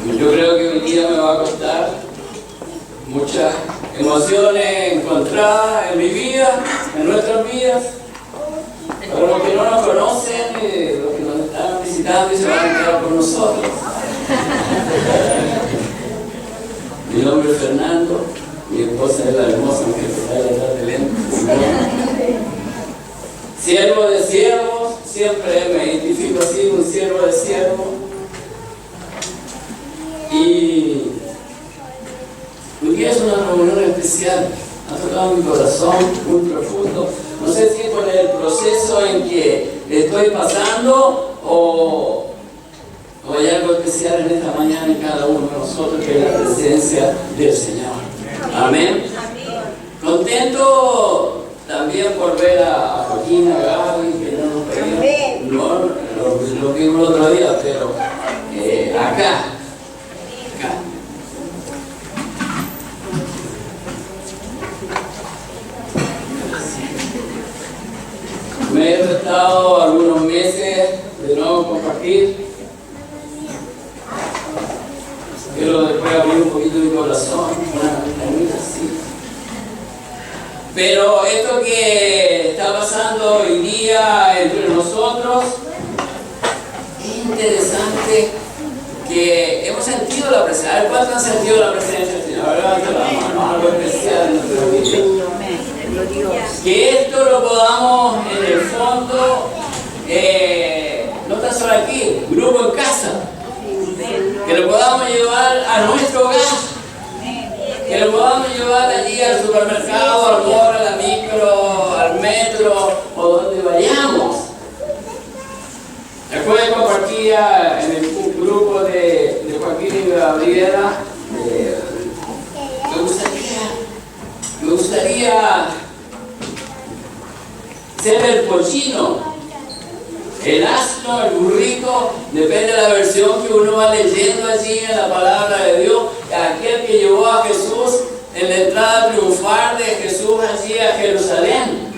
Yo creo que hoy día me va a costar muchas emociones encontradas en mi vida, en nuestras vidas. Para los que no nos conocen, los que nos están visitando y se van a quedar con nosotros. Mi nombre es Fernando, mi esposa es la hermosa que está detrás de lentes. Siervo de siervos, siempre me identifico así, un siervo de siervo. Y hoy día es una reunión especial, ha tocado mi corazón muy profundo. No sé si es por el proceso en que estoy pasando o hay algo especial en esta mañana en cada uno de nosotros, que es la presencia del Señor. Amén. Contento también por ver a Joaquín, a Gaby, que no nos veíamos. No, lo vimos el otro día, pero acá. Me he tratado algunos meses de nuevo compartir. Quiero después abrir un poquito mi corazón, una ventanita así. Pero esto que está pasando hoy día entre nosotros, es interesante que hemos sentido la presencia. A ver, ¿cuántos han sentido la presencia del Señor? Levanta la mano, algo especial en nuestra vida. Que esto lo podamos en el fondo, no tan solo aquí, grupo en casa, que lo podamos llevar a nuestro hogar, que lo podamos llevar allí al supermercado, al mall, a la micro, al metro o donde vayamos. Después compartía en el grupo de Joaquín y Gabriela, me gustaría ser el pollino, el asno, el burrito, depende de la versión que uno va leyendo allí en la palabra de Dios. Aquel que llevó a Jesús en la entrada triunfal de Jesús allí a Jerusalén.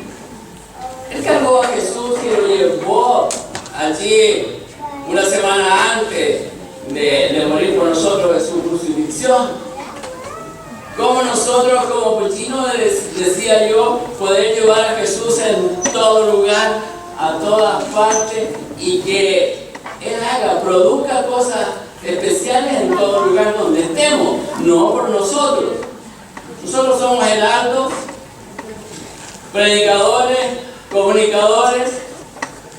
Él cargó a Jesús y lo llevó allí una semana antes de morir por nosotros en su crucifixión. Como nosotros, como pollinos, decía yo, poder llevar a Jesús en todo lugar, a todas partes, y que Él produzca cosas especiales en todo lugar donde estemos, no por nosotros. Nosotros somos heraldos, predicadores, comunicadores,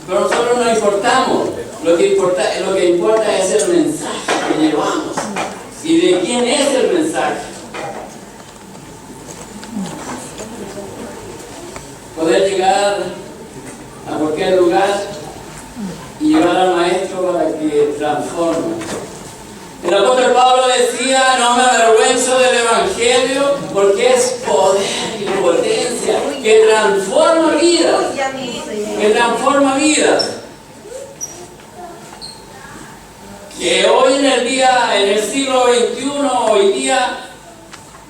pero nosotros no importamos. Lo que importa es el mensaje que llevamos y de quién es el mensaje. Poder llegar a cualquier lugar y llevar al Maestro para que transforme. El apóstol Pablo decía: no me avergüenzo del Evangelio, porque es poder y potencia que transforma vidas. Que transforma vidas. Que hoy en el siglo XXI, hoy día,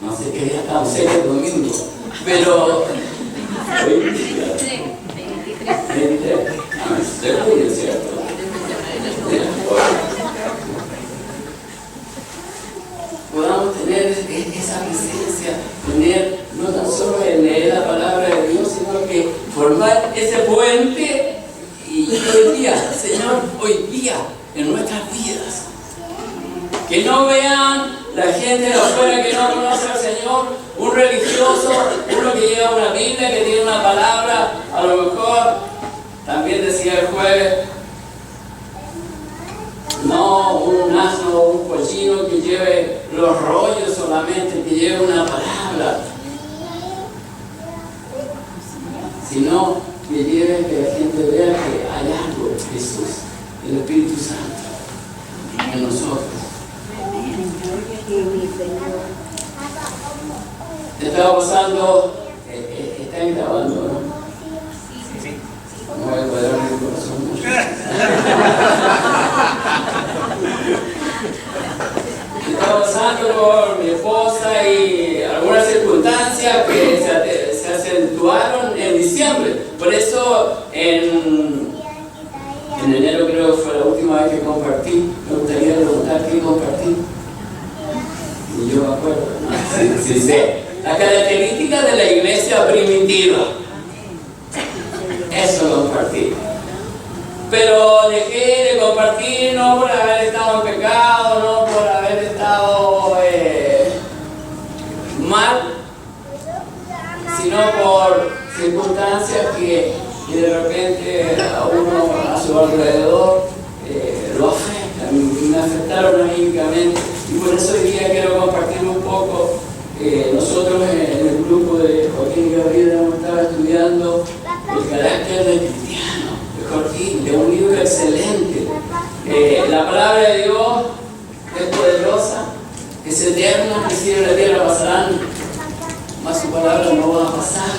no sé qué día estamos, sé que es domingo, pero hoy día, 23 de julio, ¿cierto? Podamos tener esa presencia, tener no tan solo el leer la palabra de Dios, sino que formar ese puente y hoy día, Señor, hoy día, en nuestras vidas. Que no vean la gente de afuera que no conoce al Señor, un religioso, uno que lleva una Biblia, que tiene una palabra, a lo mejor, también decía el jueves, no un asno o un pollino que lleve los rollos solamente, que lleve una palabra, sino que lleve, que la gente vea que hay algo, Jesús, el Espíritu Santo en nosotros. Estaba pasando, están grabando, ¿no? No voy a poder abrir el corazón mucho. Estaba pasando por mi esposa y algunas circunstancias que se acentuaron en diciembre. Por eso en enero creo que fue la última vez que compartí. Me gustaría preguntar qué compartí compartir? Y yo me acuerdo, ¿no? Sí sé. La característica de la iglesia primitiva. Eso compartir. Pero dejé de compartir no por haber estado en pecado, no por haber estado mal, sino por circunstancias que de repente a uno a su alrededor lo afectan, me afectaron anímicamente. Y por eso hoy día quiero compartir un poco. Nosotros en el grupo de Joaquín y Gabriela hemos estado estudiando el carácter del cristiano, de Joaquín, de un libro excelente. La palabra de Dios es poderosa, es eterna, el cielo y la tierra pasarán, más su palabra no va a pasar.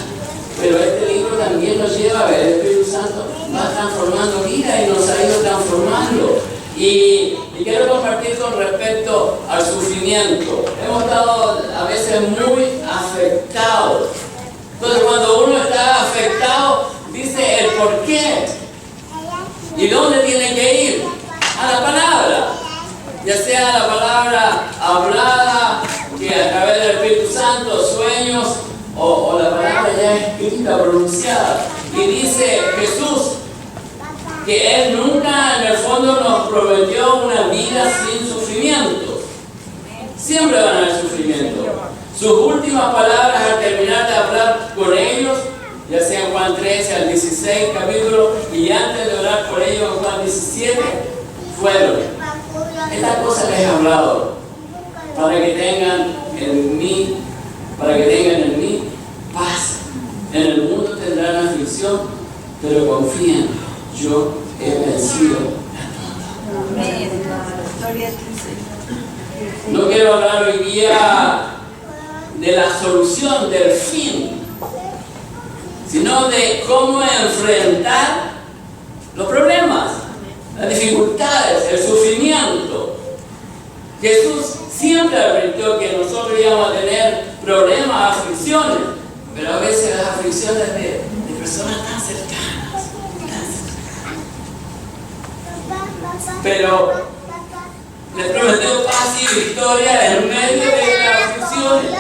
Pero este libro también nos lleva a ver, el Espíritu Santo va transformando vida y nos ha ido transformando. Y quiero compartir con respecto al sufrimiento. Hemos estado a veces muy afectados. Entonces cuando uno está afectado, dice el por qué. ¿Y dónde tiene que ir? A la palabra. Ya sea la palabra hablada, que a través del Espíritu Santo, sueños, o la palabra ya escrita, pronunciada. Y dice Jesús que Él nunca en el fondo nos prometió una vida sin sufrimiento. Siempre van a haber sufrimiento. Sus últimas palabras al terminar de hablar con ellos, ya sea en Juan 13 al 16 capítulo, y antes de orar por ellos en Juan 17, fueron: estas cosas les he hablado para que tengan en mí paz. En el mundo tendrán aflicción, pero confíen, yo he vencido al mundo. No quiero hablar hoy día de la solución, del fin, sino de cómo enfrentar los problemas, las dificultades, el sufrimiento. Jesús siempre advirtió que nosotros íbamos a tener problemas, aflicciones, pero a veces las aflicciones de personas tan cercanas. Pero les prometió paz y victoria en medio de las aflicciones.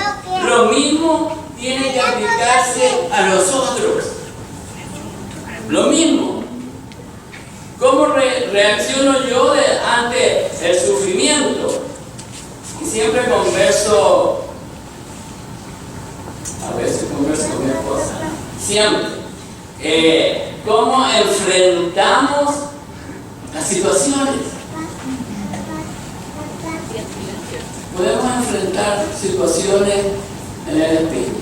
Lo mismo tiene que aplicarse a nosotros. Lo mismo. ¿Cómo reacciono yo ante el sufrimiento? Y siempre converso, a veces converso con mi esposa, siempre. ¿Cómo enfrentamos las situaciones? Podemos enfrentar situaciones en el espíritu.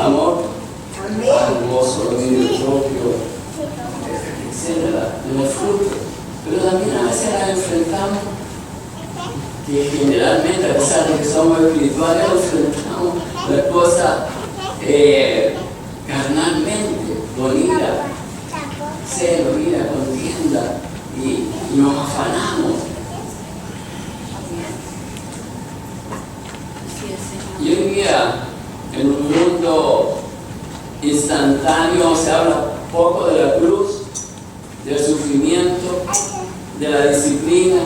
Amor, gozo, dominio propio, etc. En el fruto. Pero también a veces las enfrentamos, que generalmente, a pesar de que somos espirituales, enfrentamos las cosas carnalmente, con ira, celo, ira, contienda, y nos afanamos. Y hoy día, en un mundo instantáneo, se habla poco de la cruz, del sufrimiento, de la disciplina,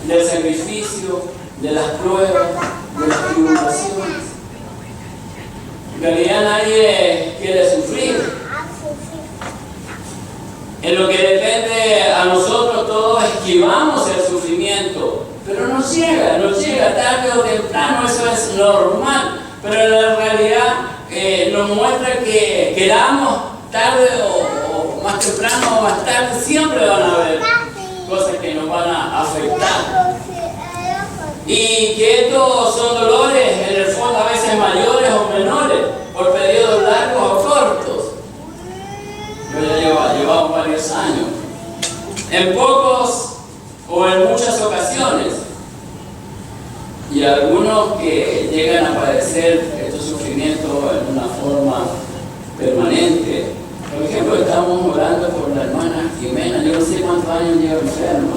del sacrificio, de las pruebas, de las tribulaciones. En realidad nadie quiere sufrir. En lo que depende a nosotros, todos esquivamos el sufrimiento, pero nos llega tarde o temprano, eso es normal. Pero en la realidad nos muestra que queramos tarde o más temprano o más tarde, siempre van a haber cosas que nos van a afectar. Y que estos son dolores en el fondo a veces mayores o menores, por periodos largos o cortos. Yo ya llevamos varios años. En pocos o en muchas ocasiones. Y algunos que llegan a padecer estos sufrimientos en una forma permanente. Por ejemplo, estamos orando por la hermana Jimena. Yo no sé cuántos años lleva enferma.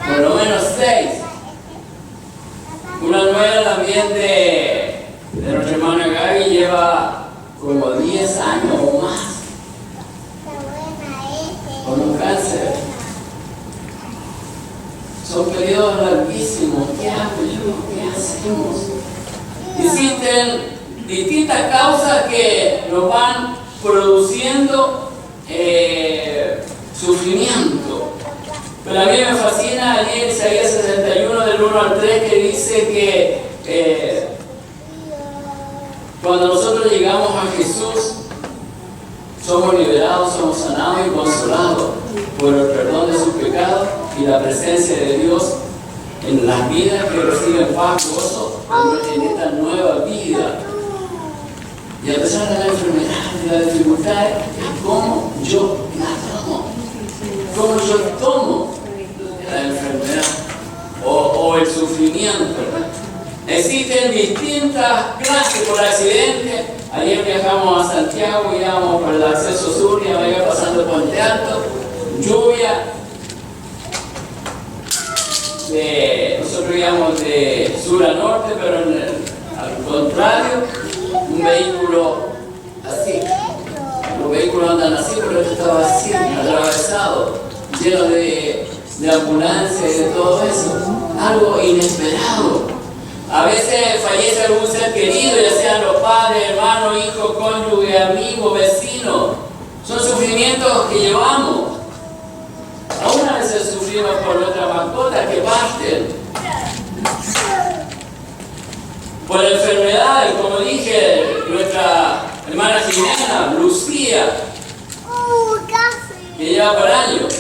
Por lo menos 6. Una nuera también de nuestra hermana Gaby lleva como 10 años o más con un cáncer. son periodos larguísimos. ¿Qué hago yo? ¿Qué hacemos? Existen distintas causas que nos van produciendo sufrimiento. Pero a mí me fascina allí en Isaías 61 del 1 al 3 que dice que cuando nosotros llegamos a Jesús somos liberados, somos sanados y consolados por el perdón de sus pecados y la presencia de Dios en las vidas que reciben paz, gozo en esta nueva vida. Y a pesar de la enfermedad y la dificultad, ¿cómo yo la tomo? ¿Cómo yo tomo la enfermedad o el sufrimiento? Existen distintas clases por accidente. Ayer viajamos a Santiago, íbamos por el acceso sur, y me iba pasando Puente Alto, lluvia. Nosotros íbamos de sur a norte, pero al contrario, un vehículo así. Los vehículos andan así, pero esto estaba así, atravesado, lleno de ambulancia y de todo eso. Algo inesperado. A veces fallece algún ser querido, ya sean los padres, hermanos, hijos, cónyuge, amigos, vecinos. Son sufrimientos que llevamos. Aún a veces sufrimos por nuestras mascotas que parten. Por enfermedades, como dije, nuestra hermana Jimena, Lucía, que lleva por años.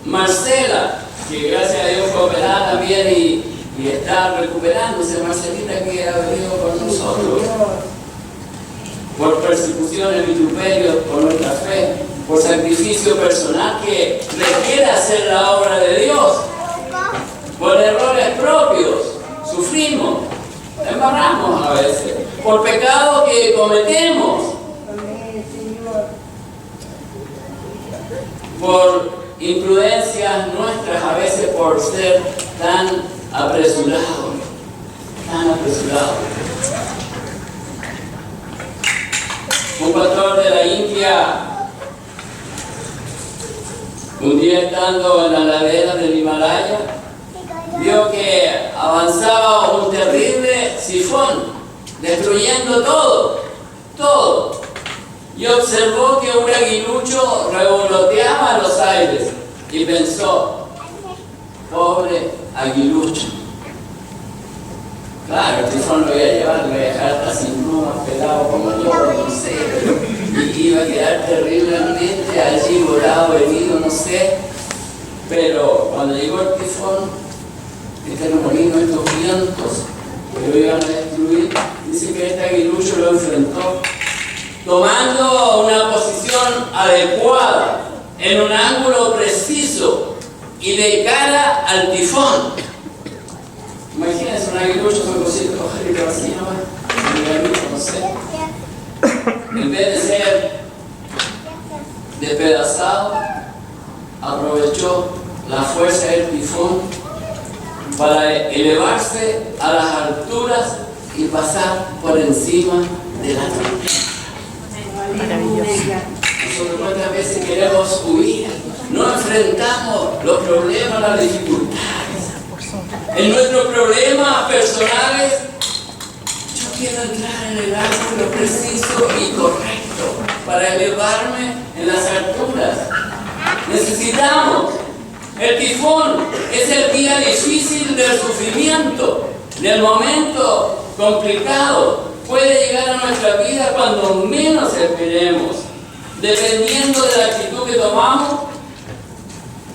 Marcela, que gracias a Dios fue operada también y está recuperándose. Marcelita, que ha venido con nosotros. Por persecuciones, vituperios, por nuestra fe, por sacrificio personal que requiere hacer la obra de Dios, por errores propios, sufrimos, embarramos a veces, por pecados que cometemos, por imprudencias nuestras a veces, por ser tan apresurados, tan apresurados. Un pastor de la India, un día estando en la ladera del Himalaya, vio que avanzaba un terrible sifón, destruyendo todo. Y observó que un aguilucho revoloteaba en los aires y pensó: pobre aguilucho. Claro, el tifón lo voy a llevar, lo voy a dejar hasta sin plumas, pelado como yo, no sé, y iba a quedar terriblemente allí volado, herido, no sé. Pero cuando llegó el tifón, este remolino, estos vientos que lo iban a destruir, dice que este aguilucho lo enfrentó, tomando una posición adecuada, en un ángulo preciso y de cara al tifón. Imagínense un aguilucho con cosito cogerlo así nomás, no sé. En vez de ser despedazado, aprovechó la fuerza del tifón para elevarse a las alturas y pasar por encima de la tormenta. Nosotros cuántas veces queremos huir, no enfrentamos los problemas, las dificultades. En nuestros problemas personales, yo quiero entrar en el ángulo preciso y correcto para elevarme en las alturas. Necesitamos. El tifón es el día difícil del sufrimiento, del momento complicado. Puede llegar a nuestra vida cuando menos esperemos. Dependiendo de la actitud que tomamos,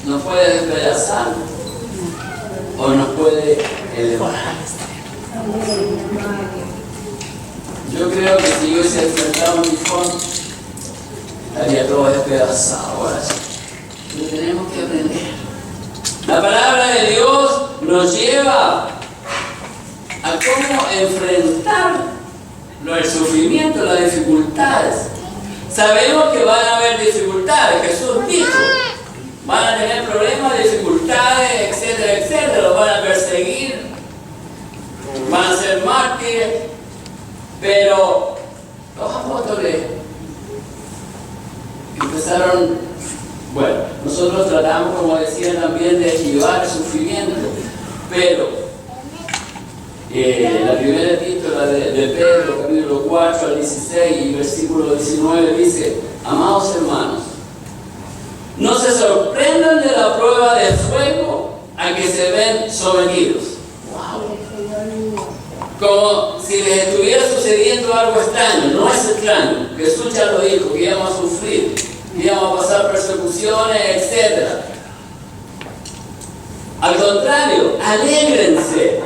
nos puede despedazar o nos puede elevar. Yo creo que si yo hubiese enfrentado un tifón, estaría todo despedazado ahora sí. Pero tenemos que aprender. La palabra de Dios nos lleva a cómo enfrentar el sufrimiento, las dificultades. Sabemos que van a haber dificultades. Jesús dijo: van a tener problemas, dificultades, etcétera, etcétera. Los van a perseguir, van a ser mártires. Pero los apóstoles empezaron Bueno, nosotros tratamos, como decía, también de esquivar el sufrimiento, pero la primera epístola de Pedro, capítulo 4 al 16 y versículo 19 dice: amados hermanos, no se sorprendan de la prueba de fuego a que se ven sometidos. Como si les estuviera sucediendo algo extraño. No es extraño. Jesús ya lo dijo, que íbamos a sufrir, que íbamos a pasar persecuciones, etc. Al contrario, alégrense.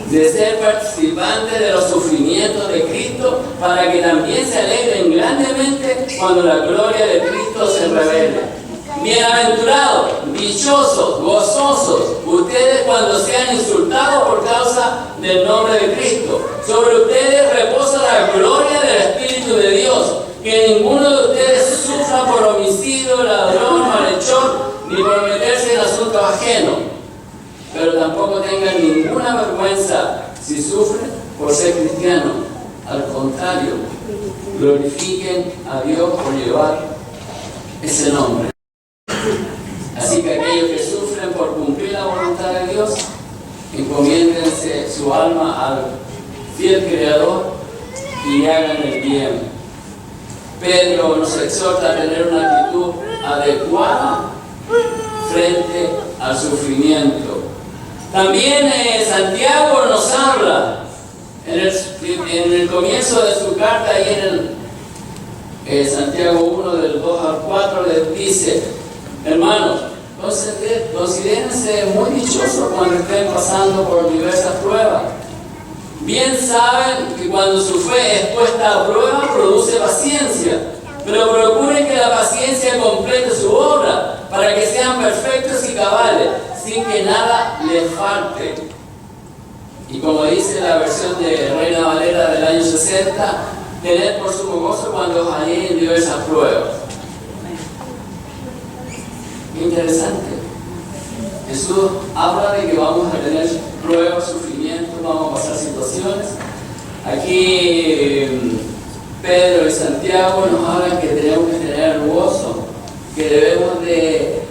De ser participantes de los sufrimientos de Cristo, para que también se alegren grandemente cuando la gloria de Cristo se revele. Bienaventurados, dichosos, gozosos, ustedes cuando sean insultados por causa del nombre de Cristo. Sobre ustedes reposa la gloria del Espíritu de Dios. Que ninguno de ustedes sufra por homicidio, ladrón, malhechor, ni por meterse en asuntos ajenos. Pero tampoco tengan ninguna vergüenza si sufren por ser cristianos. Al contrario, glorifiquen a Dios por llevar ese nombre. Así que aquellos que sufren por cumplir la voluntad de Dios, encomiéndense su alma al fiel Creador y hagan el bien. Pedro nos exhorta a tener una actitud adecuada frente al sufrimiento. También Santiago nos habla en el comienzo de su carta, ahí en Santiago 1 del 2 al 4, les dice: hermanos, considérense muy dichosos cuando estén pasando por diversas pruebas. Bien saben que cuando su fe es puesta a prueba produce paciencia, pero procuren que la paciencia complete su obra, para que sean perfectos y cabales, sin que nada les falte. Y como dice la versión de Reina Valera del año 60, tened por sumo gozo cuando os halléis en diversas pruebas. Interesante. Jesús habla de que vamos a tener pruebas, sufrimientos, vamos a pasar situaciones. Aquí Pedro y Santiago nos hablan que tenemos que tener gozo, que debemos de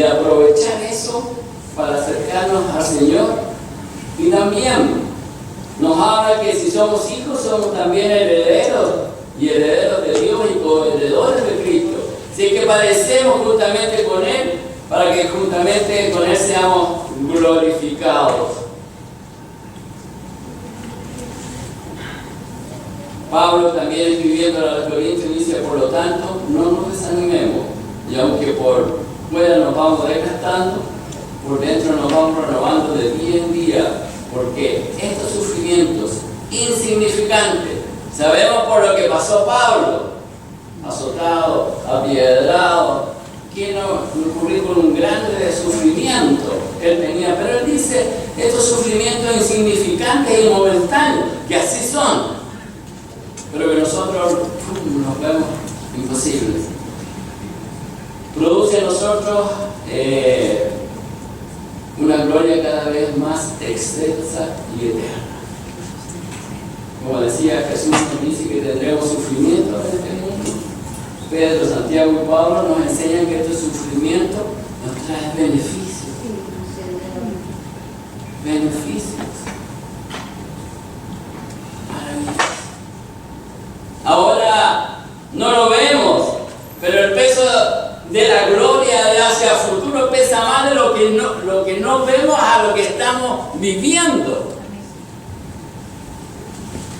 aprovechar eso para acercarnos al Señor. Y también nos habla que si somos hijos, somos también herederos, y herederos de Dios y coherederos de Cristo. Así que padecemos juntamente con Él, para que juntamente con Él seamos glorificados. Pablo también escribiendo a los Corintios dice: por lo tanto, no nos desanimemos, y aunque por fuera nos vamos desgastando, por dentro nos vamos renovando de día en día, porque estos sufrimientos insignificantes, sabemos por lo que pasó Pablo, azotado, apiedrado, tiene un currículum grande de sufrimiento que él tenía, pero él dice: estos sufrimientos insignificantes y momentáneos, que así son, pero que nosotros nos vemos imposibles, produce en nosotros una gloria cada vez más excelsa y eterna. Como decía Jesús, nos dice que tendremos sufrimiento en este mundo. Pedro, Santiago y Pablo nos enseñan que este sufrimiento nos trae beneficios. Beneficios. Maravilloso. Ahora no lo vemos, pero el peso de la gloria de hacia futuro pesa más de lo que no vemos a lo que estamos viviendo.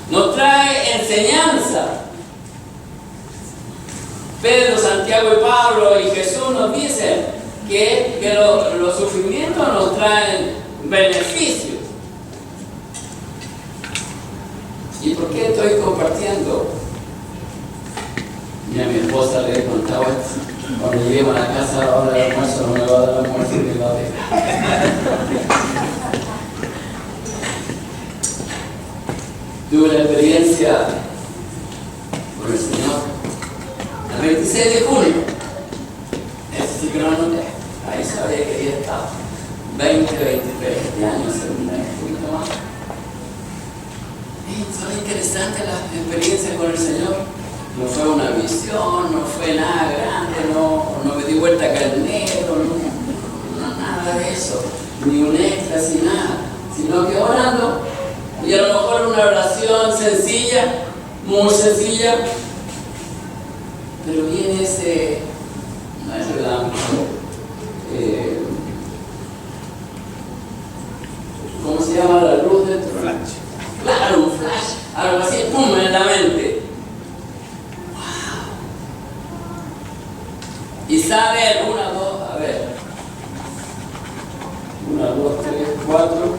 Nos trae enseñanza. Pedro, Santiago y Pablo y Jesús nos dicen que los sufrimientos nos traen beneficios. ¿Y por qué estoy compartiendo? Y a mi esposa le he contado esto. Cuando lleguemos a la casa a la hora del almuerzo, no me va a dar almuerzo ni va a ver. Tuve una experiencia con el Señor el 26 de junio. Ese sí que no anoté. Ahí sabía que había estado 20, 23 años, un poquito más. Y son interesantes las experiencias con el Señor. No fue una visión, no fue nada grande, no me di vuelta carnero, nada de eso, ni un éxtasis, nada, sino que orando, y a lo mejor una oración sencilla, muy sencilla, pero viene ese, no es relámpago, ¿cómo se llama la luz dentro? Flash. Claro, un flash, algo así, pum, en la mente. ¡Wow! Y sale 1, 2, a ver. 1, 2, 3, 4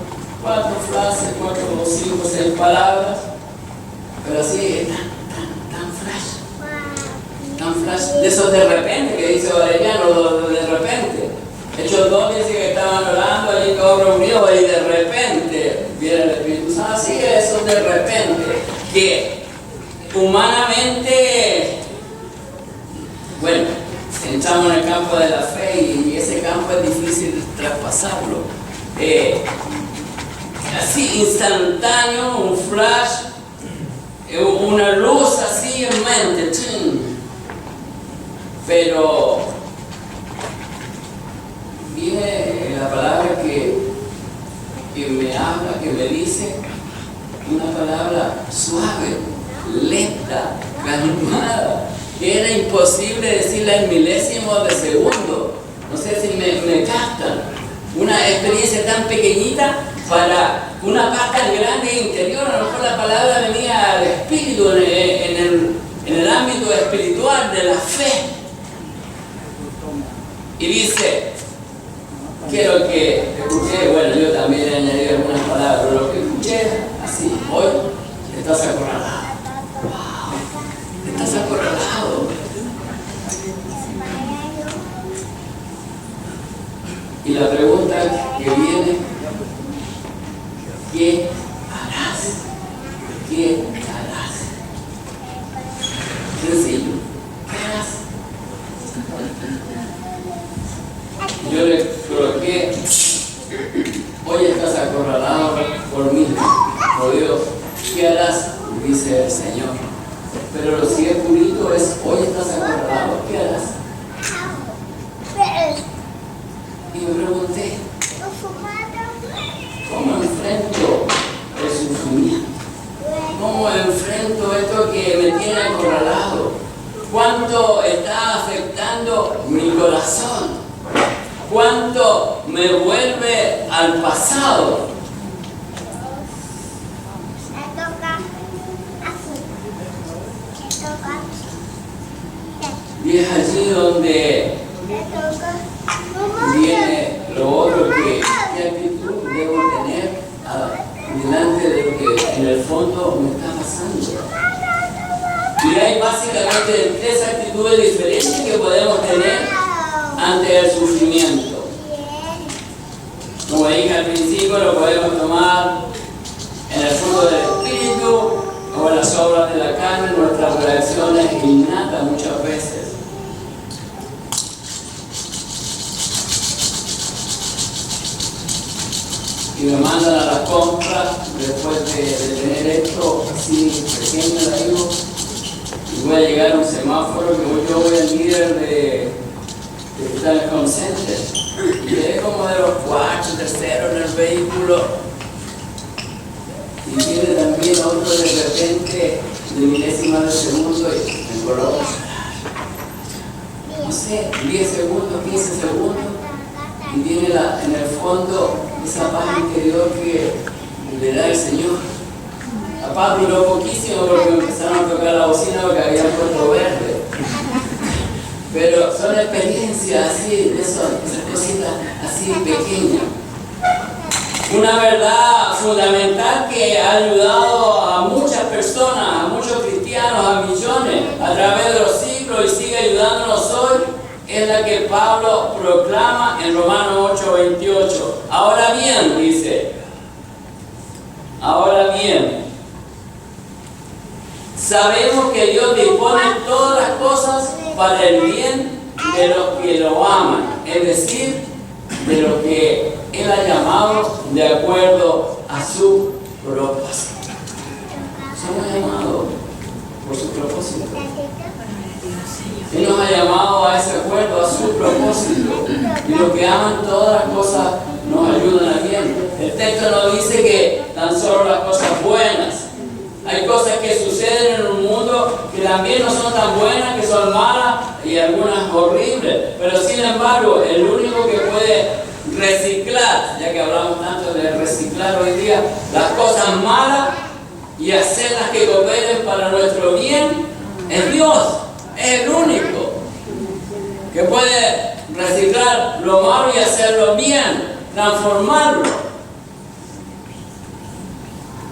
frases, 4, 5, 6 palabras. Pero así, tan flash. De esos de repente, que dice Valeriano, de repente. Hechos 2 dice que estaban orando allí todos reunidos y de repente viene el Espíritu Santo. Así que eso de repente, que humanamente, bueno, entramos en el campo de la fe y ese campo es difícil traspasarlo. Así instantáneo, un flash, una luz así en mente, pero viene la palabra que me habla, que me dice, una palabra suave, lenta, calmada, que era imposible decirla en milésimos de segundo. No sé si me captan. Una experiencia tan pequeñita para una paz tan grande interior. A lo mejor la palabra venía al espíritu, en el ámbito espiritual de la fe. Y dice, quiero que escuché, bueno, yo también he añadido algunas palabras, pero lo que escuché, así, hoy, estás acorralado. Wow, estás acorralado. Y la pregunta que viene, ¿qué harás? ¿Qué harás? Sencillo, ¿qué harás? Yo le coloqué, hoy estás acorralado por mí, por Dios, ¿qué harás? Dice el Señor. Pero lo sigue purito es, hoy estás acorralado, ¿qué harás? Y me pregunté, ¿cómo enfrento el sufrimiento? ¿Cómo enfrento esto que me tiene acorralado? ¿Cuánto está afectando mi corazón? ¿Cuánto me vuelve al pasado? Y es allí donde viene lo otro qué actitud debo tener delante de lo que en el fondo me está pasando. Y hay básicamente 3 actitudes diferentes que podemos tener ante el sufrimiento. Como dije al principio, lo podemos tomar en el fruto del Espíritu o en las obras de la carne, nuestras reacciones innatas muchas veces. Y me mandan a la compra después de tener esto así pequeño, la digo, y voy a llegar a un semáforo que yo voy al líder de está en el home center y quedé como de los 4, terceros en el vehículo y viene también otro de repente de milésimas de segundo y me coloca, no sé, 10 segundos, 15 segundos y viene en el fondo esa paz interior que le da el Señor. La paz duró poquísimo porque me empezaron a tocar la bocina porque había puesto verde. Pero son experiencias así, de esas cositas así pequeñas. Una verdad fundamental que ha ayudado a muchas personas, a muchos cristianos, a millones, a través de los siglos y sigue ayudándonos hoy, es la que Pablo proclama en Romanos 8:28. Ahora bien, dice, ahora bien, sabemos que Dios dispone todas las cosas para el bien de los que lo aman, es decir, de los que Él ha llamado de acuerdo a su propósito. Somos llamados por su propósito. Él nos ha llamado a ese acuerdo, a su propósito. Y los que aman todas las cosas nos ayudan a bien. El texto nos dice que tan solo las cosas buenas. Hay cosas que suceden en un mundo que también no son tan buenas, que son malas y algunas horribles. Pero sin embargo, el único que puede reciclar, ya que hablamos tanto de reciclar hoy día, las cosas malas y hacerlas que cooperen para nuestro bien, es Dios. Es el único que puede reciclar lo malo y hacerlo bien, transformarlo.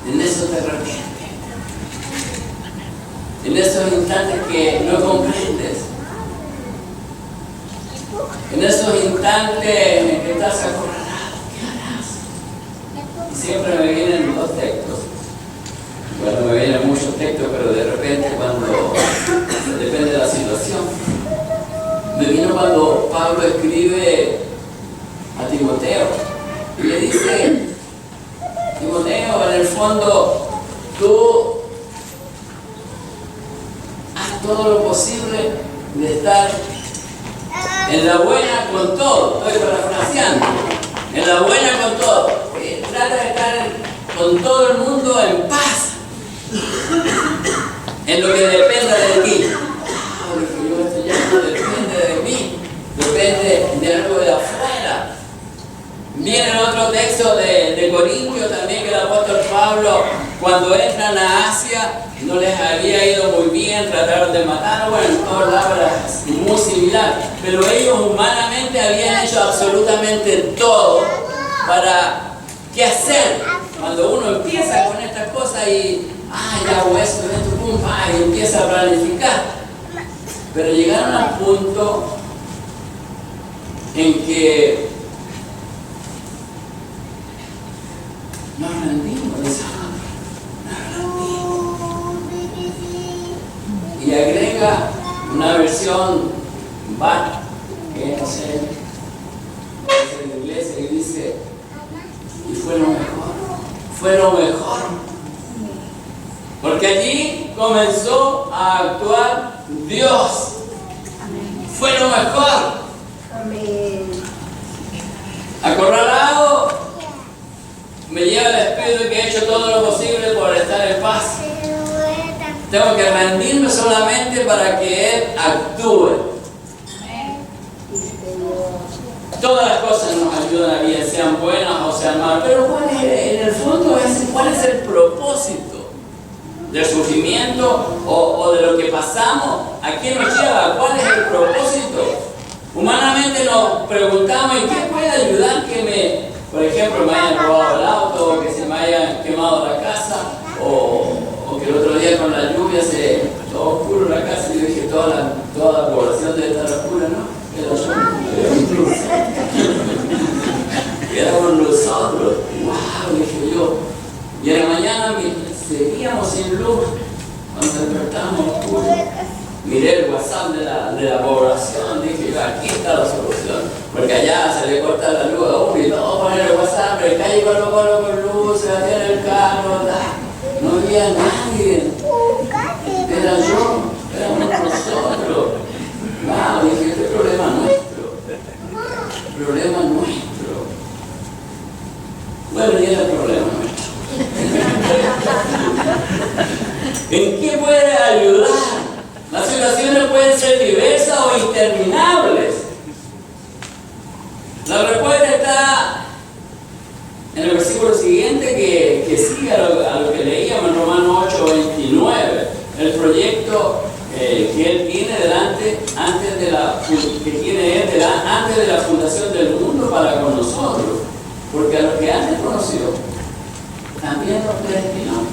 En eso te arrepientes. En esos instantes que no comprendes. En esos instantes en que estás acorralado, ¿qué harás? Y siempre me vienen dos textos. Bueno, me vienen muchos textos, pero de repente cuando depende de la situación. Me vino cuando Pablo escribe a Timoteo y le dice: Timoteo, en el fondo, tú haz todo lo posible de estar en la buena con todo. Estoy parafraseando. En la buena con todo. Trata de estar con todo el mundo en paz. En lo que dependa de ti. Esto ya no depende de mí, depende de algo de afuera. Viene el otro texto de Corintios también, que el apóstol Pablo, cuando entran a Asia, no les había ido muy bien, trataron de matar, bueno, en todos lados era muy similar, pero ellos humanamente habían hecho absolutamente todo para qué hacer. Cuando uno empieza con estas cosas y ya hago esto, pum, y empieza a planificar. Pero llegaron al punto en que nos rendimos, y agrega una versión que no sé, es en inglés, y dice: y fue lo mejor. Porque allí comenzó a actuar Dios. Fue lo mejor. Acorralado, me lleva el espíritu que he hecho todo lo posible por estar en paz. Tengo que rendirme solamente para que Él actúe. Todas las cosas nos ayudan a bien, sean buenas o sean malas. Pero en el fondo, ¿cuál es el propósito del sufrimiento o de lo que pasamos? ¿A quién nos lleva? ¿Cuál es el propósito? Humanamente nos preguntamos: ¿en qué puede ayudar que por ejemplo, me hayan robado el auto, o que se me haya quemado la casa, o que el otro día con la lluvia todo oscuro la casa? Y yo dije: toda la población debe estar oscura, ¿no? Éramos nosotros. ¡Wow! Dije yo. Y en la mañana seguíamos sin luz. Cuando despertamos oscuro, miré el WhatsApp de la población. Dije yo: aquí está la solución. Porque allá se le corta la luz a uno y todo poner el WhatsApp, pero calle con luz, se va a tener el carro. No había nadie. Era yo, éramos nosotros. Wow, dije: este problema nuestro. Problema nuestro. Bueno, y era el problema nuestro. ¿En qué puede ayudar? Las situaciones pueden ser diversas o interminables. La respuesta está en el versículo siguiente que sigue a lo que leíamos en Romanos 8:29. El proyecto que Él tiene antes de la fundación del mundo para con nosotros. Porque a los que antes conoció, también los predestinó,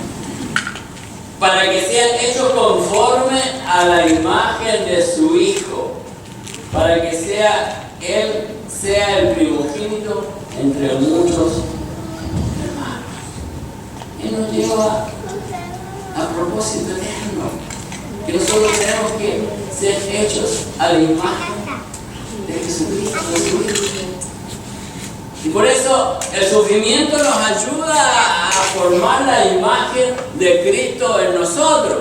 para que sean hechos conforme a la imagen de su Hijo, para que Él sea el primogénito entre muchos hermanos. Él nos lleva a propósito eterno, que nosotros tenemos que ser hechos a la imagen de Jesucristo, de su Hijo. Y por eso el sufrimiento nos ayuda a formar la imagen de Cristo en nosotros.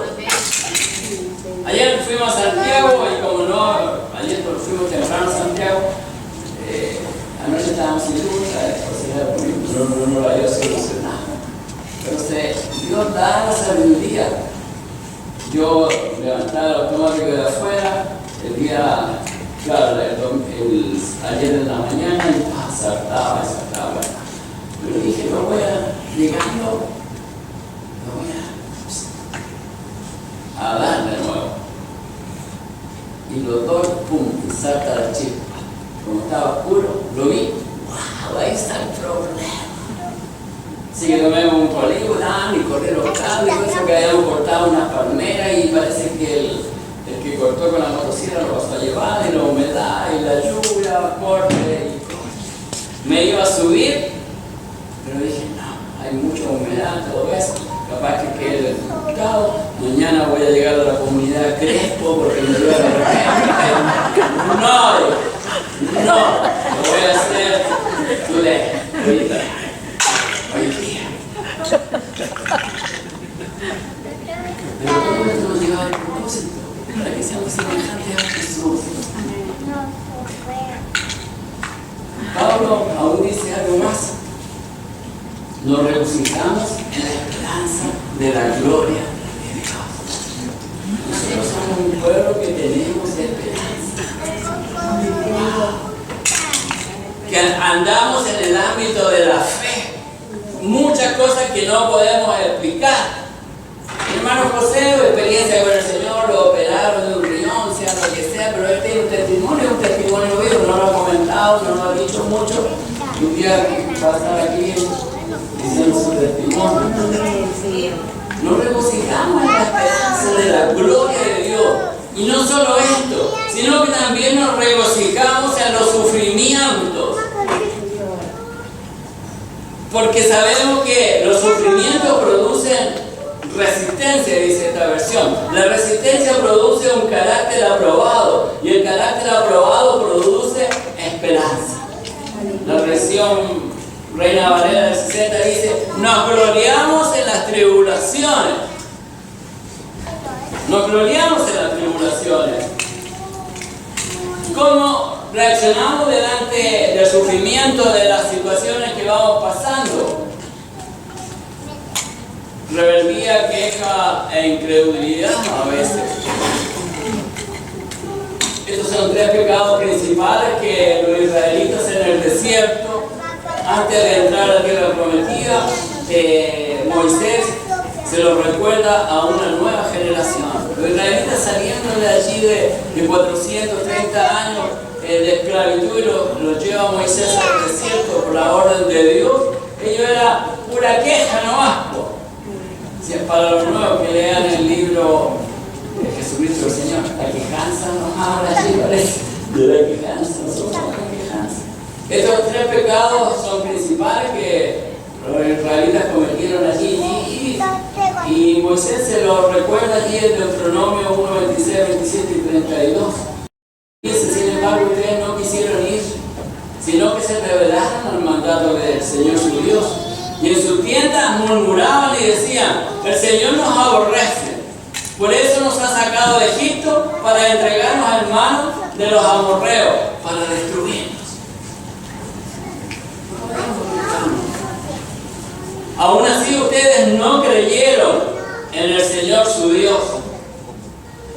Ayer fuimos a Santiago y como no, ayer fuimos temprano a Santiago, anoche estábamos sin luz, no lo había solucionado. Pero Dios da la sabiduría. Yo levantaba el automático de afuera, el día, claro, ayer en la mañana y saltaba. Pero dije, lo voy a llegando, lo voy a dar de nuevo. Y los dos, pum, y salta la chispa. Como estaba oscuro, lo vi, wow, ahí está el problema. Así que tomé un colillo, y corrí los cables, y eso que habíamos cortado unas palmeras y parece que el que cortó con la motosierra lo pasó a llevar, y la humedad, y la lluvia, corte, y me iba a subir, pero dije, no, hay mucha humedad, todo eso, capaz que quede desmontado, mañana voy a llegar a la comunidad Crespo porque me lleva la repente. No, lo voy a hacer today, hoy día. Pero todo esto nos lleva al propósito, para que seamos semejantes a Jesús. Pablo aún dice algo más. Nos regocijamos en la esperanza de la gloria de Dios. Nosotros somos un pueblo que tenemos esperanza. Que andamos en el ámbito de la fe. Muchas cosas que no podemos explicar. Mi hermano José, experiencia con el Señor, lo operaron de un riñón, sea lo que sea, pero él tiene un testimonio vivo, no lo ha comentado, no lo ha dicho mucho. Y un día va a estar aquí diciendo su testimonio. Nos regocijamos en la esperanza de la gloria de Dios. Y no solo esto, sino que también nos regocijamos en los sufrimientos. Porque sabemos que los sufrimientos producen resistencia, dice esta versión. La resistencia produce un carácter aprobado y el carácter aprobado produce esperanza. La versión Reina Valera del 60 dice, nos gloriamos en las tribulaciones. Nos gloriamos en las tribulaciones. ¿Cómo reaccionamos delante del sufrimiento, de las situaciones que vamos pasando? Rebeldía, queja e incredulidad a veces. Estos son tres pecados principales que los israelitas en el desierto, antes de entrar a la tierra prometida, Moisés se lo recuerda a una nueva generación. Los israelitas saliendo de allí de 430 años de esclavitud y los lleva Moisés al desierto por la orden de Dios. Ello era pura queja nomás. Si es para los nuevos que lean el libro de Jesucristo el Señor, la quejanza nos habla allí, parece. De la quejanza, nosotros somos la quejanza. Estos tres pecados son principales que los israelitas cometieron allí y Moisés se lo recuerda allí en Deuteronomio 1, 26, 27 y 32. Dice, sin embargo, ustedes no quisieron ir, sino que se rebelaron al mandato del Señor su Dios. Y en sus tiendas murmuraban y decían, el Señor nos aborrece. Por eso nos ha sacado de Egipto para entregarnos en manos de los amorreos, para destruirnos. Aún así ustedes no creyeron en el Señor su Dios.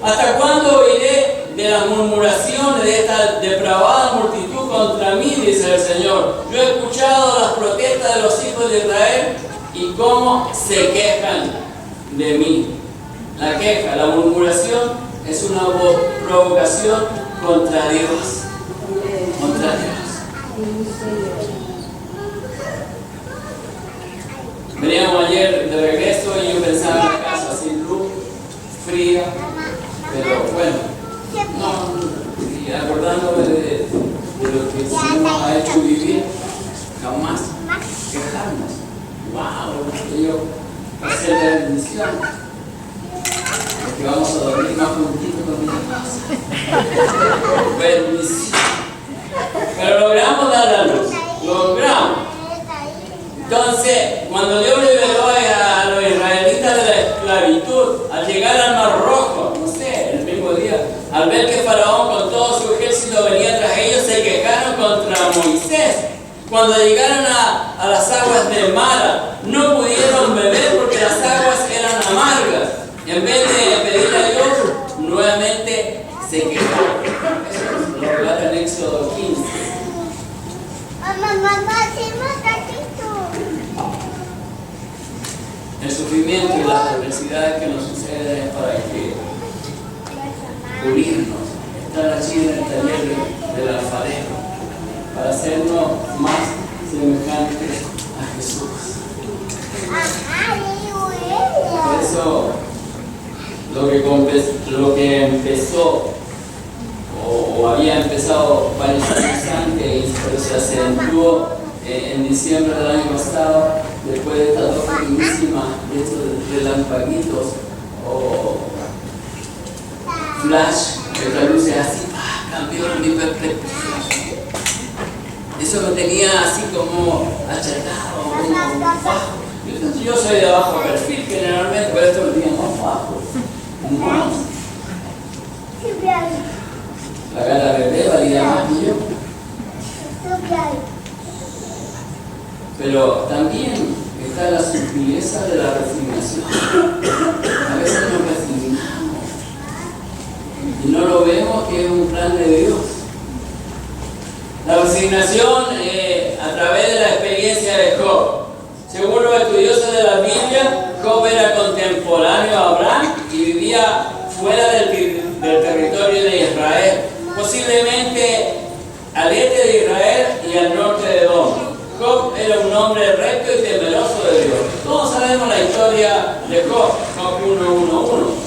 ¿Hasta cuándo oiré de las murmuraciones de esta depravada multitud contra mí? Dice el Señor. Yo he escuchado las protestas de los hijos de Israel y cómo se quejan de mí. La queja, la murmuración es una provocación contra Dios. Contra Dios. Veníamos ayer de regreso y yo pensaba en la casa sin luz, fría, pero bueno, y acordándome de lo que el Señor nos ha hecho vivir, jamás quejarnos. ¡Wow! Que yo hacer la bendición, porque vamos a dormir más juntitos con mi esposa. Bendición. Pero logramos dar la luz, logramos. Entonces, cuando Dios liberó a los israelitas de la esclavitud, al llegar al Mar Rojo, no sé, el ver que Faraón con todo su ejército venía tras ellos, se quejaron contra Moisés. Cuando llegaron a las aguas de Mara, no pudieron beber porque las aguas eran amargas. En vez de pedirle a Dios, nuevamente se quejaron. Eso lo relata en Éxodo 15. El sufrimiento y las adversidades que nos suceden es para que pulirnos, estar allí en el taller del alfarero, para hacernos más semejantes a Jesús. Por eso, lo que empezó o había empezado varios años antes, pero se acentuó en diciembre del año pasado, después de estas dos pequeñísimas, de estos relampaguitos o flash, estas luces así, cambió mi perspectiva. Eso me tenía así como achatado, como bajo. Yo soy de bajo perfil generalmente, pero esto lo tenía más bajo. La gata bebé valía más que yo. Pero también está la sutileza de la resignación. A veces nos resignamos y no lo vemos que es un plan de Dios. La resignación a través de la experiencia de Job. Según los estudiosos de la Biblia, Job era contemporáneo a Abraham y vivía fuera del territorio de Israel, posiblemente al este de Israel y al norte de Edom. Job era un hombre recto y temeroso de Dios. Todos sabemos la historia de Job, Job 1:1.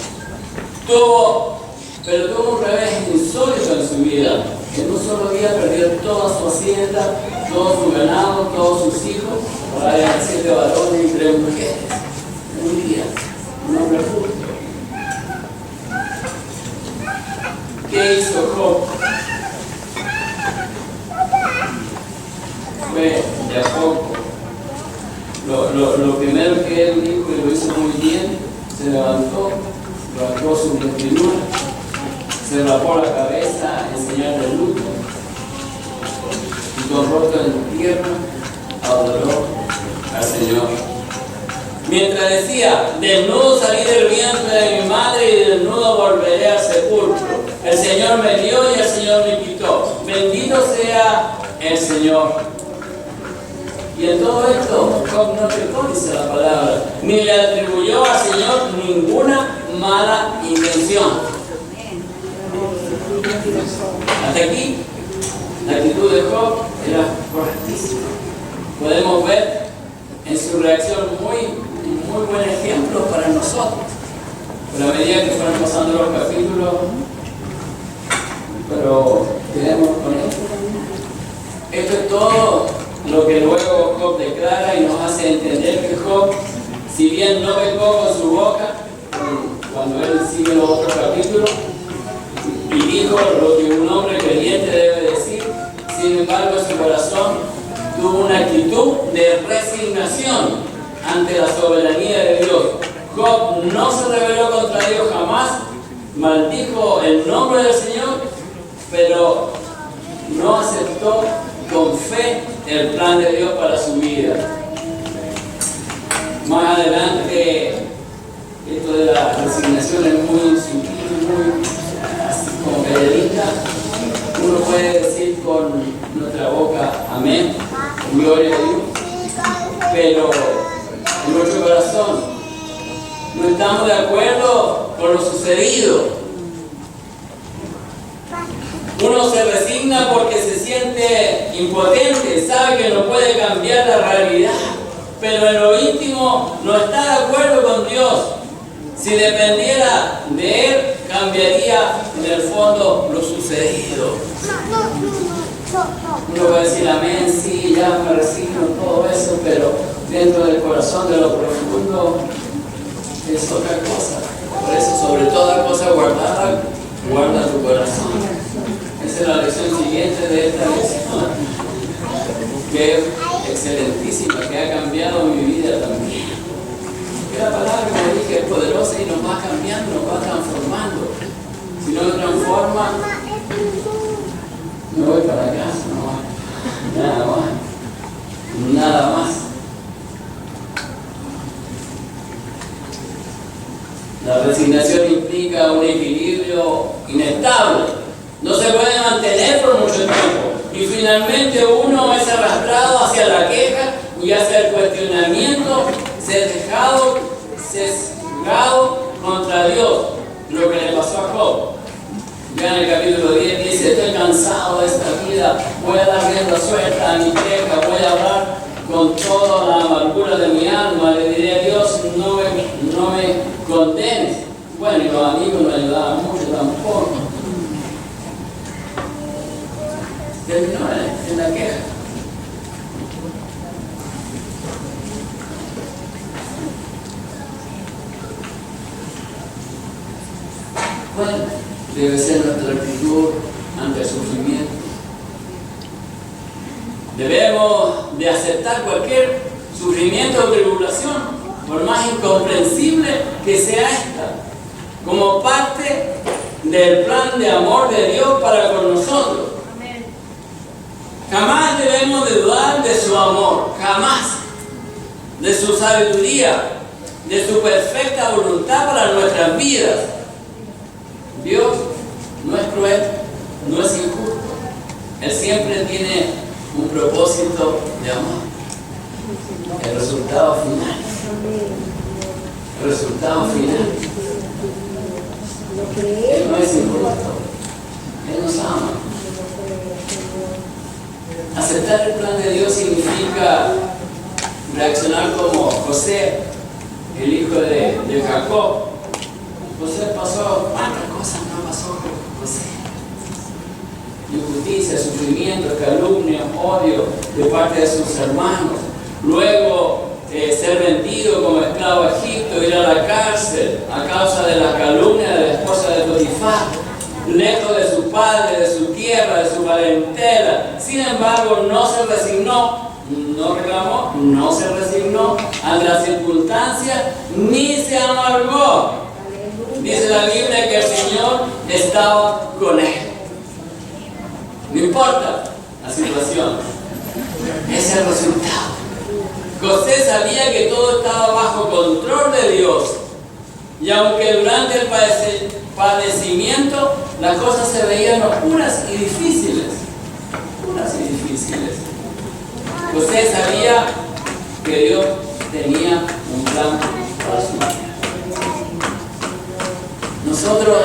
Pero tuvo un revés insólito en su vida. En un solo día perdió toda su hacienda, todo su ganado, todos sus hijos. Ahora eran 7 varones y 3 mujeres. En un día, un hombre justo. ¿Qué hizo Job? Fue de a poco. Lo primero que él dijo y lo hizo muy bien, se levantó su vestidura, se rapó la cabeza en señal de luto y con rostro en tierra adoró al Señor. Mientras decía, desnudo salí del vientre de mi madre y desnudo volveré al sepulcro. El Señor me dio y el Señor me quitó. Bendito sea el Señor. Y en todo esto, Job no pecó, dice la palabra, ni le atribuyó al Señor ninguna mala intención. Hasta aquí, la actitud de Job era correctísima. Podemos ver en su reacción muy buen ejemplo para nosotros. Pero a medida que fueron pasando los capítulos, pero queremos con esto. Esto es todo lo que luego Job declara y nos hace entender que Job, si bien no pecó con su boca, cuando él sigue los otros capítulos, y dijo lo que un hombre creyente debe decir, sin embargo en su corazón tuvo una actitud de resignación ante la soberanía de Dios. Job no se rebeló contra Dios jamás, maldijo el nombre del Señor, pero no aceptó con fe el plan de Dios para su vida. Más adelante, esto de la resignación es muy sutil, muy así como calladita. Uno puede decir con nuestra boca amén, gloria a Dios, pero en nuestro corazón no estamos de acuerdo con lo sucedido. Uno se resigna porque se siente impotente, sabe que no puede cambiar la realidad, pero en lo íntimo no está de acuerdo con Dios. Si dependiera de Él, cambiaría en el fondo lo sucedido. Uno va a decir amén, sí, ya me resigno, todo eso, pero dentro del corazón, de lo profundo, es otra cosa. Por eso, sobre toda cosa guardada, guarda tu corazón. Esa es la lección siguiente de esta lección, que es excelentísima, que ha cambiado mi vida también. Que la palabra, como dije, es poderosa y nos va cambiando, nos va transformando. Si no me transforma, me voy para casa, nada más, nada más. La resignación implica un equilibrio inestable. No se puede mantener por mucho tiempo. Y finalmente uno es arrastrado hacia la queja y hacia el cuestionamiento, sesgado contra Dios. Lo que le pasó a Job. Ya en el capítulo 10 dice: estoy cansado de esta vida, voy a dar rienda suelta a mi queja, voy a hablar con toda la amargura de mi alma, le diré a Dios, no me condenes. Bueno, y los amigos no ayudaban mucho tampoco. Terminó en la queja. ¿Cuál debe ser nuestra actitud ante el sufrimiento? Debemos de aceptar cualquier sufrimiento o tribulación, por más incomprensible que sea esta, como parte del plan de amor de Dios para con nosotros. Amén. Jamás debemos de dudar de su amor, jamás, de su sabiduría, de su perfecta voluntad para nuestras vidas. Dios no es cruel, no es injusto. Él siempre tiene un propósito de amor. El resultado final. Él no es injusto. Él nos ama. Aceptar el plan de Dios significa reaccionar como José, el hijo de Jacob. José pasó, ¿cuántas cosas no pasó José? Injusticia, sufrimiento, calumnia, odio de parte de sus hermanos. Luego ser vendido como esclavo a Egipto, ir a la cárcel a causa de la calumnia de la esposa de Potifar, lejos de su padre, de su tierra, de su parentela. Sin embargo, no se resignó, no reclamó, no se resignó ante las circunstancias, ni se amargó. Dice la Biblia que el Señor estaba con él. No importa la situación, ese es el resultado. José sabía que todo estaba bajo control de Dios. Y aunque durante el padecimiento las cosas se veían oscuras y difíciles, José sabía que Dios tenía un plan para su vida. Nosotros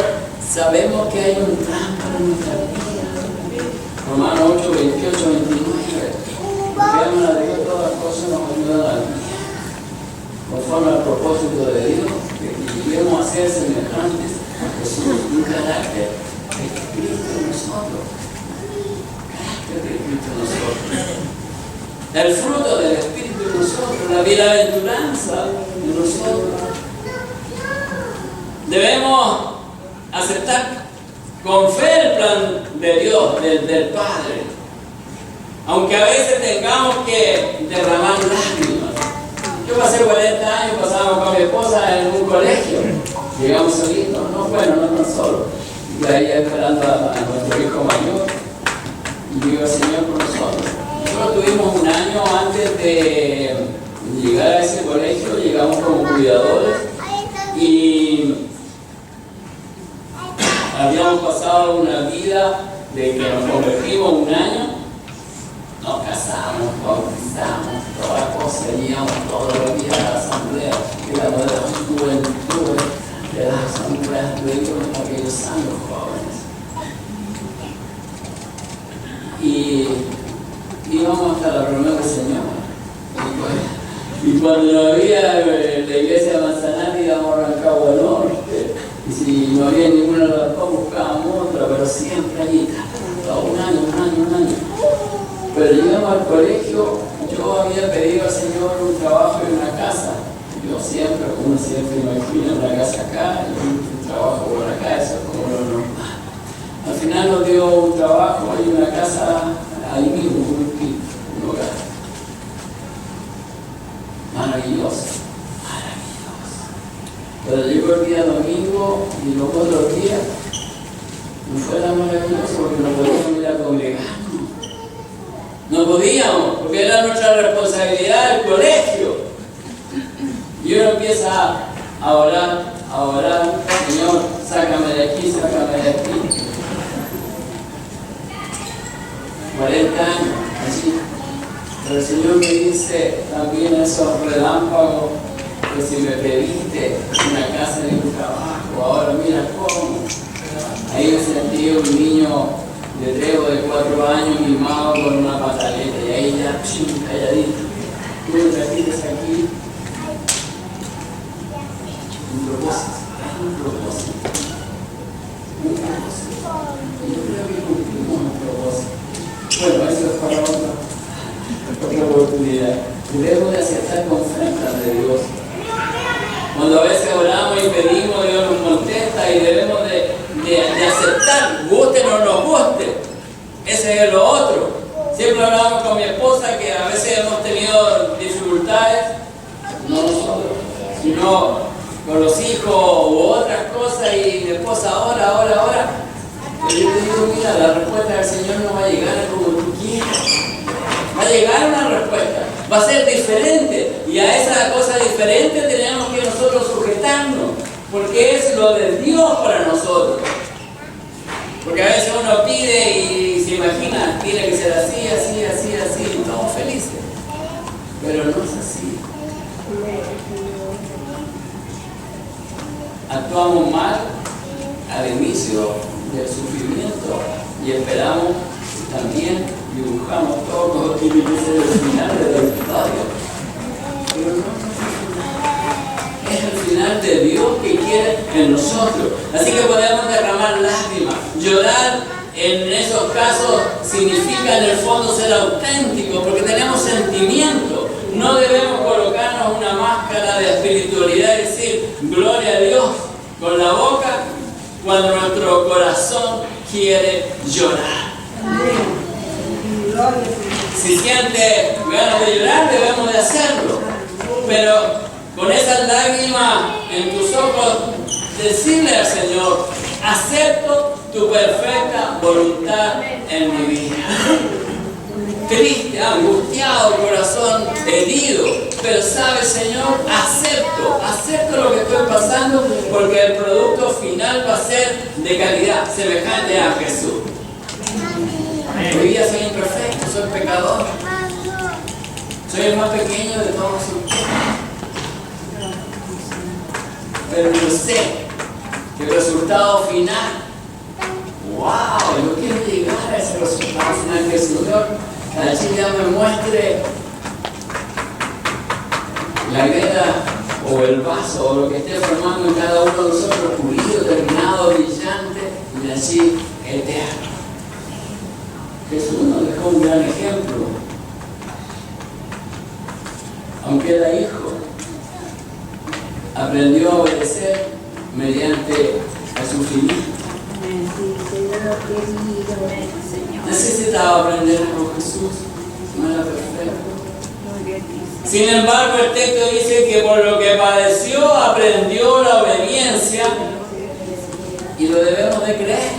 sabemos que hay un plan para nuestra vida. Romanos 8, 28, 29. Que ama a Dios, todas las cosas nos ayudan a vivir conforme al propósito de Dios, que debemos hacer semejantes a Jesús, un carácter de Cristo en nosotros. Carácter de Cristo en nosotros. El fruto del Espíritu en nosotros, la bienaventuranza en nosotros. Debemos aceptar con fe el plan de Dios, del Padre. Aunque a veces tengamos que derramar lágrimas. Yo pasé 40 años, pasábamos con mi esposa en un colegio. Llegamos solitos, no tan solo. Y ahí esperando a nuestro hijo mayor. Y digo, Señor, por nosotros. Nosotros tuvimos un año antes de llegar a ese colegio, llegamos como cuidadores. Y habíamos pasado una vida de que nos convertimos un año, nos casamos, bautizamos, toda la cosa, íbamos todos los días a la asamblea, que la nueva juventud de las asambleas de Dios en aquellos años jóvenes. Y íbamos hasta la reunión del Señor. Y cuando no había la iglesia de Manzanares, íbamos a Rancagua del Norte. Y si no había ninguna de las dos, buscábamos otra, pero siempre allí, un año. Pero llegamos al colegio, yo había pedido al Señor un trabajo y una casa. Uno siempre imagina una casa acá y un trabajo por acá, eso es como lo normal. Al final nos dio un trabajo y una casa ahí mismo, un hogar. Maravilloso. Pero llegó el día domingo y los otros días congregarnos. No podíamos, porque era nuestra responsabilidad el colegio. Y uno empieza a orar, Señor, sácame de aquí, sácame de aquí. 40 años, así. Pero el Señor me dice también esos relámpagos, que si me pediste una casa y un trabajo, ahora mira cómo. Ahí me sentí un niño de 3 o de 4 años mimado con una pataleta y ahí ya, calladito. Tú me trajiste aquí. Un propósito. Y yo creo que cumplimos un propósito. Bueno, eso es para otra oportunidad. Debemos de aceptar con ofertas de Dios. Cuando a veces oramos y pedimos, Dios nos contesta y debemos de aceptar, guste o no nos guste. Ese es lo otro. Siempre hablamos con mi esposa que a veces hemos tenido dificultades, no nosotros, sino con los hijos u otras cosas, y mi esposa ora. Pero yo te digo, mira, la respuesta del Señor no va a llegar como tú quieras. Va a llegar una respuesta, va a ser diferente, y a esa cosa diferente tenemos que nosotros sujetarnos, porque es lo de Dios para nosotros. Porque a veces uno pide y se imagina, tiene que ser así, y todos felices. Pero no es así. Actuamos mal al inicio del sufrimiento y esperamos también, dibujamos todo lo que tiene que ser el final de la historia. Pero no es el final de Dios que quiere en nosotros. Así que podemos derramar lágrimas, llorar. En esos casos significa en el fondo ser auténtico, porque tenemos sentimiento. No debemos colocarnos una máscara de espiritualidad y decir gloria a Dios con la boca cuando nuestro corazón quiere llorar. Si siente ganas de llorar, debemos de hacerlo, pero con esas lágrimas en tus ojos, decirle al Señor: acepto tu perfecta voluntad en mi vida. Triste, angustiado, corazón herido, pero sabe, Señor, acepto lo que estoy pasando, porque el producto final va a ser de calidad, semejante a Jesús. Hoy día soy imperfecto, soy pecador, soy el más pequeño de todos ustedes, pero yo sé que el resultado final, wow, yo quiero llegar a ese resultado final, que el Señor allí ya me muestre la vela o el vaso o lo que esté formando en cada uno de nosotros, pulido, terminado, brillante y así eterno. Jesús nos dejó un gran ejemplo. Aunque era hijo, aprendió a obedecer mediante el sufrimiento. Necesitaba aprender con Jesús, no era perfecto. Sin embargo, el texto dice que por lo que padeció aprendió la obediencia, y lo debemos de creer.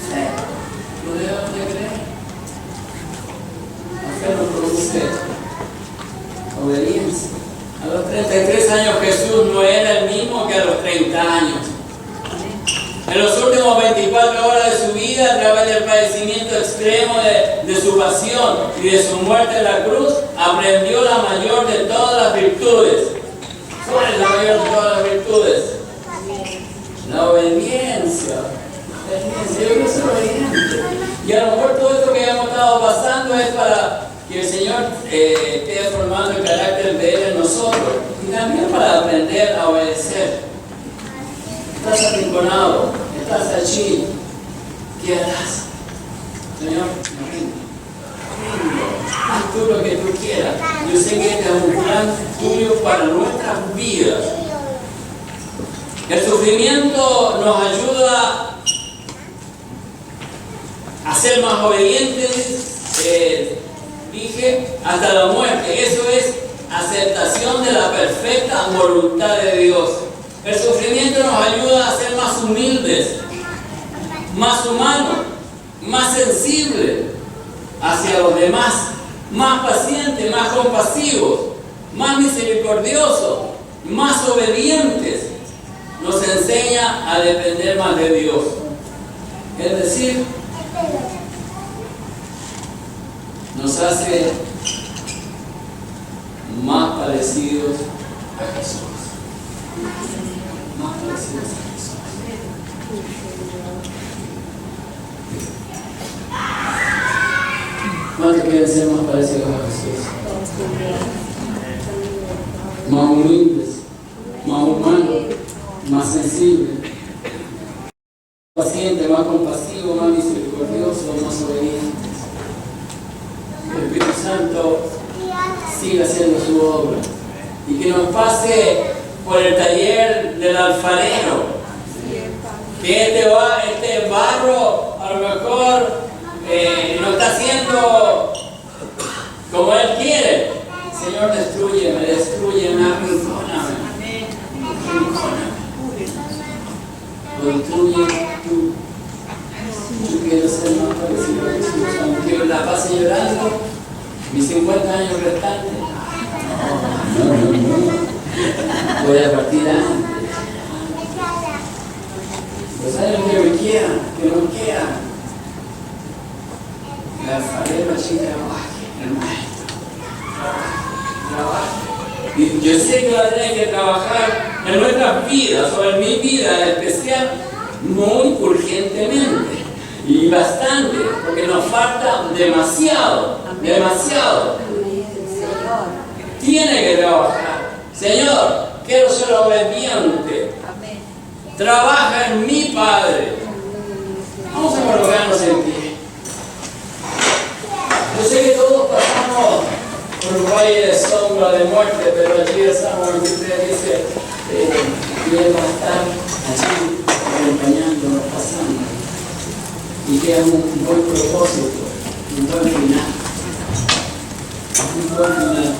Sí, lo debemos de creer. La fe nos produce obediencia. A los 33 años Jesús no era el mismo que a los 30 años. En los últimos 24 horas de su vida, a través del padecimiento extremo de su pasión y de su muerte en la cruz, aprendió la mayor de todas las virtudes. ¿Cuál es la mayor de todas las virtudes? La obediencia. Yo quiero ser obediente. Y a lo mejor todo esto que hemos estado pasando es para que el Señor esté formando el carácter de Él en nosotros, y también para aprender a obedecer. Estás arrinconado, estás allí, ¿qué harás? Señor, me rindo. Haz tú lo que tú quieras. Yo sé que este es un plan tuyo para nuestras vidas. El sufrimiento nos ayuda a ser más obedientes, dije, hasta la muerte. Eso es aceptación de la perfecta voluntad de Dios. El sufrimiento nos ayuda a ser más humildes. más humano, más sensible hacia los demás, más pacientes, más compasivos, más misericordiosos, más obedientes. Nos enseña a depender más de Dios. Es decir, nos hace más parecidos a Jesús. Más parecidos a Jesús. ¿Cuántos quieren ser más parecidos a Jesús? Más humildes, más humanos, más sensibles, más pacientes, más compasivos, más misericordiosos, más obedientes. El Espíritu Santo siga haciendo su obra y que nos pase por el taller del alfarero, que este barro a lo mejor no está haciendo como Él quiere. Señor, destrúyeme, arrinconame. Lo destruye tú. Yo quiero ser más parecido a Jesús, aunque la pase llorando mis 50 años restantes. No. Voy a partir antes. Los años que me quieran, que no quieran. El alfarero así trabaje, el maestro. Trabaje. Y yo sé que va a tener que trabajar en nuestras vidas, o en mi vida en especial, muy urgentemente. Y bastante, porque nos falta demasiado. Tiene que trabajar. Señor, quiero ser obediente. Trabaja en mi Padre. Vamos a colocarnos en pie. Yo sé que todos pasamos por un valle de sombra, de muerte, pero allí estamos, y usted dice, y Él va a estar allí acompañándonos, pasando. Y queda un buen propósito, un buen final. Un buen final.